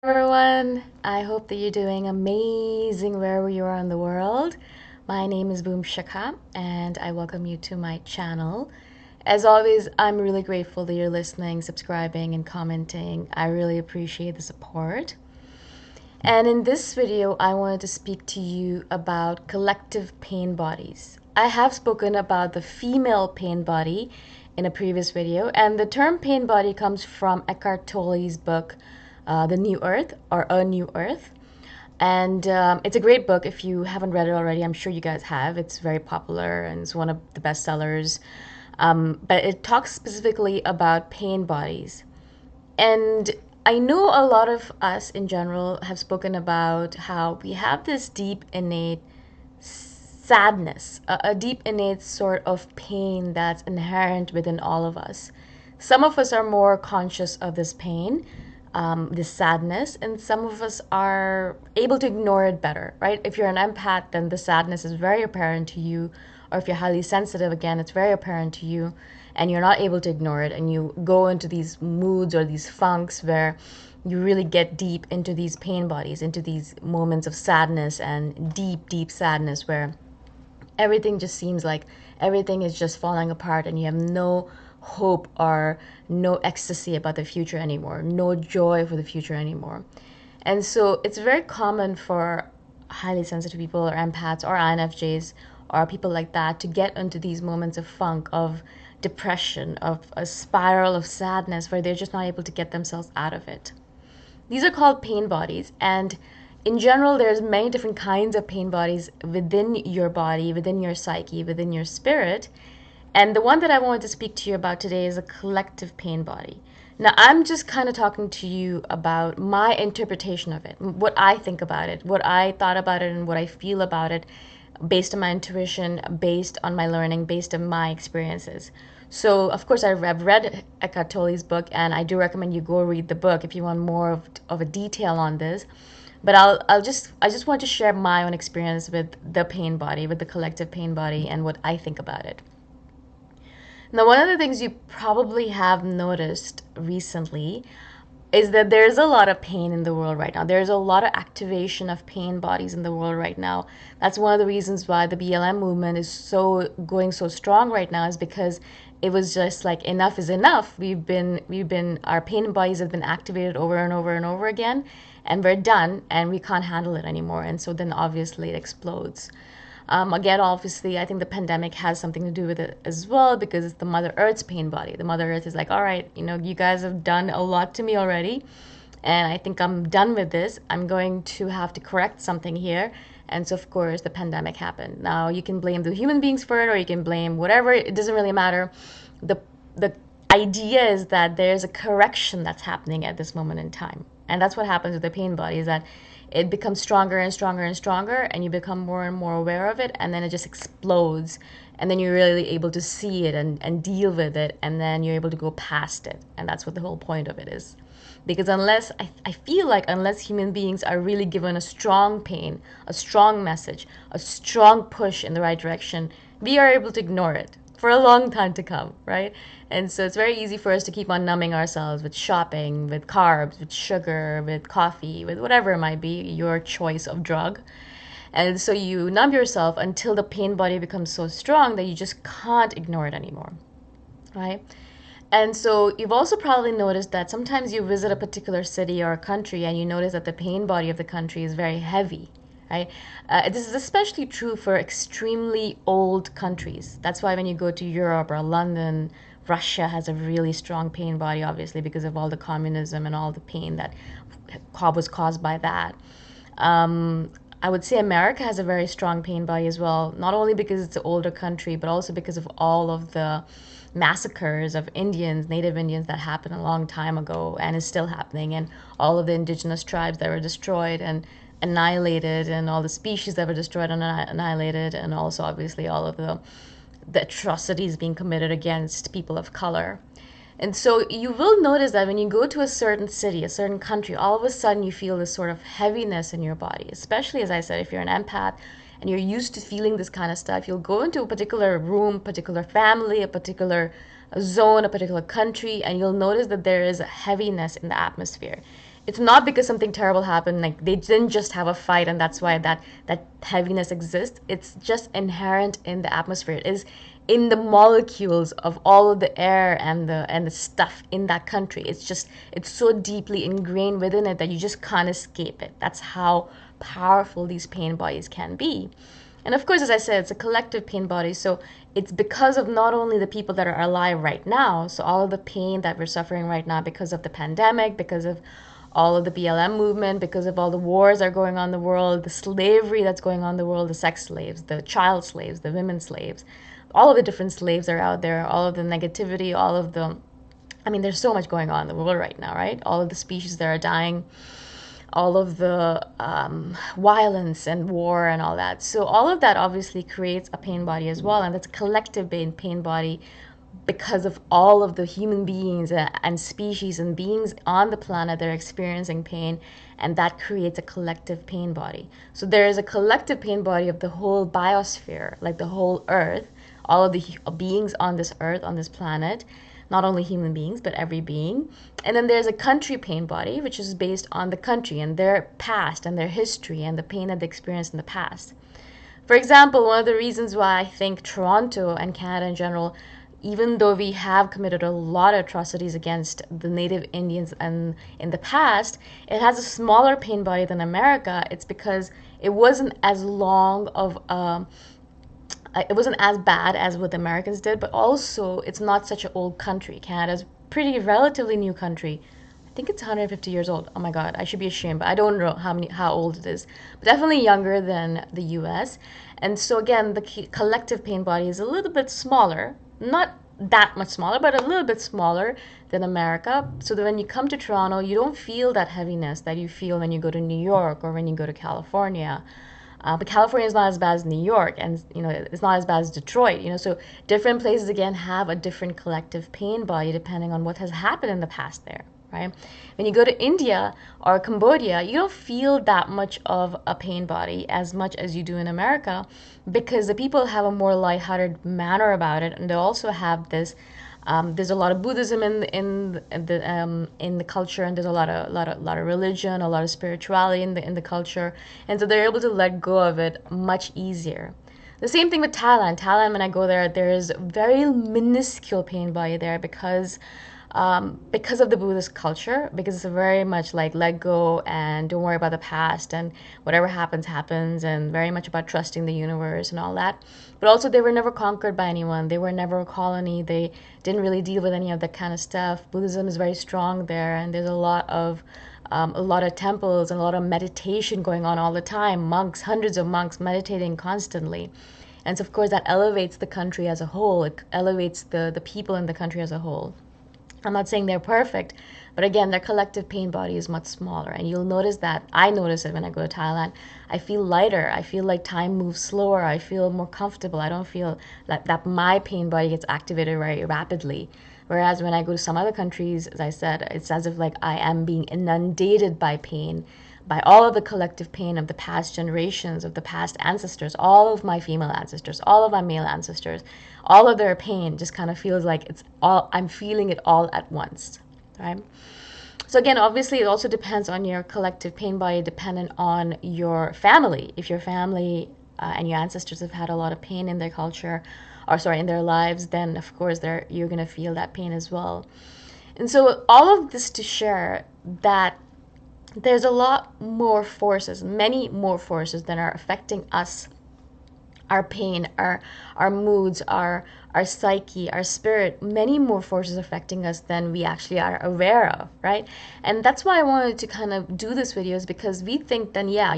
Everyone, I hope that you're doing amazing wherever you are in the world. My name is Shikha, and I welcome you to my channel. As always, I'm really grateful that you're listening, subscribing, and commenting. I really appreciate the support. And in this video, I wanted to speak to you about collective pain bodies. I have spoken about the female pain body in a previous video, and the term pain body comes from Eckhart Tolle's book, The New Earth or A New Earth. And it's a great book. If you haven't read it already, I'm sure you guys have. It's very popular and it's one of the best sellers. But it talks specifically about pain bodies. And I know a lot of us in general have spoken about how we have this deep innate sadness, a deep innate sort of pain that's inherent within all of us. Some of us are more conscious of this pain, this sadness, and some of us are able to ignore it better, right? If you're an empath, then the sadness is very apparent to you, or if you're highly sensitive, again, it's very apparent to you, and you're not able to ignore it, and you go into these moods or these funks where you really get deep into these pain bodies, into these moments of sadness and deep, deep sadness where everything just seems like everything is just falling apart and you have no hope or no ecstasy about the future anymore, no joy for the future anymore. And so it's very common for highly sensitive people or empaths or INFJs or people like that to get into these moments of funk, of depression, of a spiral of sadness where they're just not able to get themselves out of it. These are called pain bodies, and in general, there's many different kinds of pain bodies within your body, within your psyche, within your spirit. And the one that I wanted to speak to you about today is a collective pain body. Now, I'm just kind of talking to you about my interpretation of it, what I think about it, what I thought about it, and what I feel about it based on my intuition, based on my learning, based on my experiences. So, of course, I've read Eckhart Tolle's book, and I do recommend you go read the book if you want more of a detail on this. But I just want to share my own experience with the pain body, with the collective pain body, and what I think about it. Now, one of the things you probably have noticed recently is that there's a lot of pain in the world right now. There's a lot of activation of pain bodies in the world right now. That's one of the reasons why the BLM movement is so going so strong right now, is because it was just like enough is enough. We've been our pain bodies have been activated over and over and over again, and we're done and we can't handle it anymore. And so then obviously it explodes. Again, obviously, I think the pandemic has something to do with it as well, because it's the Mother Earth's pain body. The Mother Earth is like, all right, you guys have done a lot to me already, and I think I'm done with this. I'm going to have to correct something here. And so, of course, the pandemic happened. Now, you can blame the human beings for it, or you can blame whatever. It doesn't really matter. The idea is that there's a correction that's happening at this moment in time. And that's what happens with the pain body, is that it becomes stronger and stronger and stronger, and you become more and more aware of it, and then it just explodes, and then you're really able to see it and deal with it, and then you're able to go past it. And that's what the whole point of it is. Because I feel like unless human beings are really given a strong pain, a strong message, a strong push in the right direction, we are able to ignore it for a long time to come, right? And so it's very easy for us to keep on numbing ourselves with shopping, with carbs, with sugar, with coffee, with whatever it might be, your choice of drug. And so you numb yourself until the pain body becomes so strong that you just can't ignore it anymore, right? And so you've also probably noticed that sometimes you visit a particular city or a country and you notice that the pain body of the country is very heavy, right? This is especially true for extremely old countries. That's why when you go to Europe or London, Russia has a really strong pain body, obviously, because of all the communism and all the pain that was caused by that. I would say America has a very strong pain body as well, not only because it's an older country, but also because of all of the massacres of Indians, Native Indians, that happened a long time ago and is still happening, and all of the indigenous tribes that were destroyed and annihilated, and all the species that were destroyed and annihilated, and also obviously all of the atrocities being committed against people of color. And so you will notice that when you go to a certain city, a certain country, all of a sudden you feel this sort of heaviness in your body, especially, as I said, if you're an empath and you're used to feeling this kind of stuff. You'll go into a particular room, particular family, a particular zone, a particular country, and you'll notice that there is a heaviness in the atmosphere. it's not because something terrible happened, like they didn't just have a fight and that's why that heaviness exists. It's just inherent in the atmosphere. It is in the molecules of all of the air and the stuff in that country. It's so deeply ingrained within it that you just can't escape it. That's how powerful these pain bodies can be. And of course, as I said, it's a collective pain body. So it's because of not only the people that are alive right now, so all of the pain that we're suffering right now because of the pandemic, because of all of the BLM movement, because of all the wars that are going on in the world, the slavery that's going on in the world, the sex slaves, the child slaves, the women slaves, all of the different slaves are out there, all of the negativity, all of the, I mean, there's so much going on in the world right now, right? All of the species that are dying, all of the violence and war and all that. So all of that obviously creates a pain body as well, and that's a collective pain body because of all of the human beings and species and beings on the planet that are experiencing pain, and that creates a collective pain body. So there is a collective pain body of the whole biosphere, like the whole earth, all of the beings on this earth, on this planet, not only human beings, but every being. And then there's a country pain body, which is based on the country and their past and their history and the pain that they experienced in the past. For example, one of the reasons why I think Toronto and Canada in general, even though we have committed a lot of atrocities against the native Indians and in the past, it has a smaller pain body than America. It's because it wasn't as long of it wasn't as bad as what the Americans did, but also it's not such an old country. Canada's pretty relatively new country. I think it's 150 years old. Oh my God, I should be ashamed, but I don't know how old it is. But definitely younger than the U.S. And so again, the collective pain body is a little bit smaller, not that much smaller, but a little bit smaller than America. So that when you come to Toronto, you don't feel that heaviness that you feel when you go to New York or when you go to California. But California is not as bad as New York, and it's not as bad as Detroit. So different places again have a different collective pain body depending on what has happened in the past there, right? When you go to India or Cambodia, you don't feel that much of a pain body as much as you do in America, because the people have a more lighthearted manner about it, and they also have this. There's a lot of Buddhism in the culture, and there's a lot of religion, a lot of spirituality in the culture, and so they're able to let go of it much easier. The same thing with Thailand. Thailand, when I go there, there is very minuscule pain body there because of the Buddhist culture, because it's very much like let go and don't worry about the past, and whatever happens, happens, and very much about trusting the universe and all that. But also they were never conquered by anyone. They were never a colony. They didn't really deal with any of that kind of stuff. Buddhism is very strong there, and there's a lot of temples and a lot of meditation going on all the time. Monks, hundreds of monks meditating constantly. And so of course that elevates the country as a whole. It elevates the people in the country as a whole. I'm not saying they're perfect, but again, their collective pain body is much smaller. And you'll notice that, I notice it when I go to Thailand. I feel lighter. I feel like time moves slower. I feel more comfortable. I don't feel that my pain body gets activated very rapidly. Whereas when I go to some other countries, as I said, it's as if like I am being inundated by pain, by all of the collective pain of the past generations, of the past ancestors, all of my female ancestors, all of my male ancestors, all of their pain just kind of feels like it's all, I'm feeling it all at once, right? So again, obviously it also depends on your collective pain body, dependent on your family. If your family and your ancestors have had a lot of pain in their culture, or sorry, in their lives, then of course you're going to feel that pain as well. And so all of this to share that there's a lot more forces, many more forces that are affecting us, our pain, our moods, our psyche, our spirit, many more forces affecting us than we actually are aware of, right? And that's why I wanted to kind of do this video, is because we think then, yeah,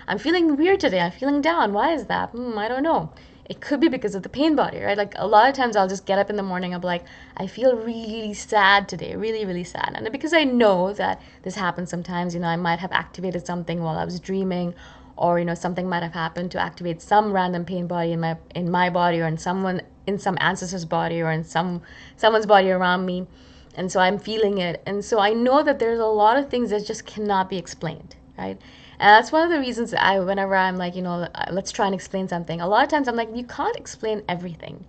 I'm feeling weird today, I'm feeling down. Why is that? I don't know. It could be because of the pain body, right? Like a lot of times I'll just get up in the morning, I'll be like, I feel really sad today, really, really sad. And because I know that this happens sometimes, I might have activated something while I was dreaming, or something might have happened to activate some random pain body in my body, or in some ancestor's body, or in someone's body around me. And so I'm feeling it. And so I know that there's a lot of things that just cannot be explained, right? And that's one of the reasons whenever I'm like, let's try and explain something, a lot of times I'm like, you can't explain everything.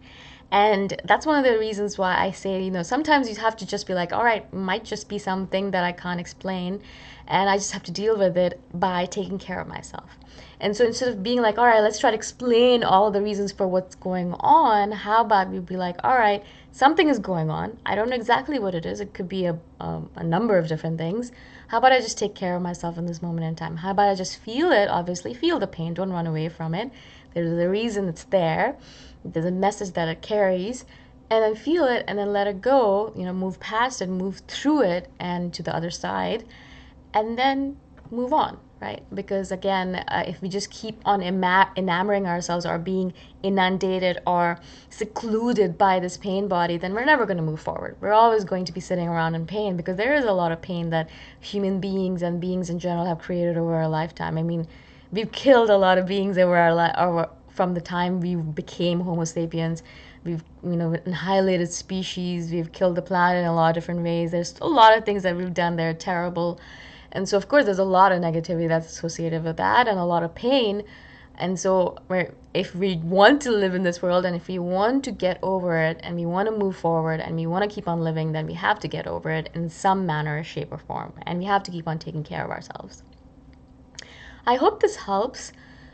And that's one of the reasons why I say, sometimes you have to just be like, all right, might just be something that I can't explain, and I just have to deal with it by taking care of myself. And so instead of being like, all right, let's try to explain all the reasons for what's going on, how about we be like, all right, something is going on. I don't know exactly what it is. It could be a number of different things. How about I just take care of myself in this moment in time? How about I just feel it, obviously, feel the pain, don't run away from it. There's a reason it's there. There's a message that it carries, and then feel it and then let it go, move past it, move through it and to the other side, and then move on, right? Because again, if we just keep on enamoring ourselves or being inundated or secluded by this pain body, then we're never going to move forward. We're always going to be sitting around in pain, because there is a lot of pain that human beings and beings in general have created over our lifetime. I mean, we've killed a lot of beings over from the time we became Homo sapiens. We've, annihilated species. We've killed the planet in a lot of different ways. There's a lot of things that we've done that are terrible. And so, of course, there's a lot of negativity that's associated with that, and a lot of pain. And so, if we want to live in this world, and if we want to get over it, and we want to move forward, and we want to keep on living, then we have to get over it in some manner, shape, or form. And we have to keep on taking care of ourselves. I hope this helps.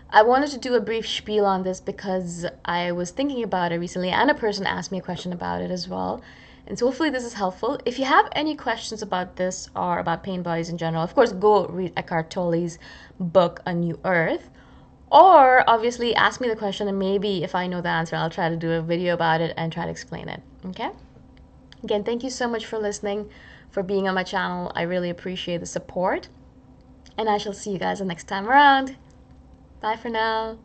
I wanted to do a brief spiel on this because I was thinking about it recently, and a person asked me a question about it as well. And so hopefully this is helpful. If you have any questions about this or about Painbodies in general, of course, go read Eckhart Tolle's book, A New Earth. Or obviously ask me the question, and maybe if I know the answer, I'll try to do a video about it and try to explain it. Okay? Again, thank you so much for listening, for being on my channel. I really appreciate the support. And I shall see you guys the next time around. Bye for now.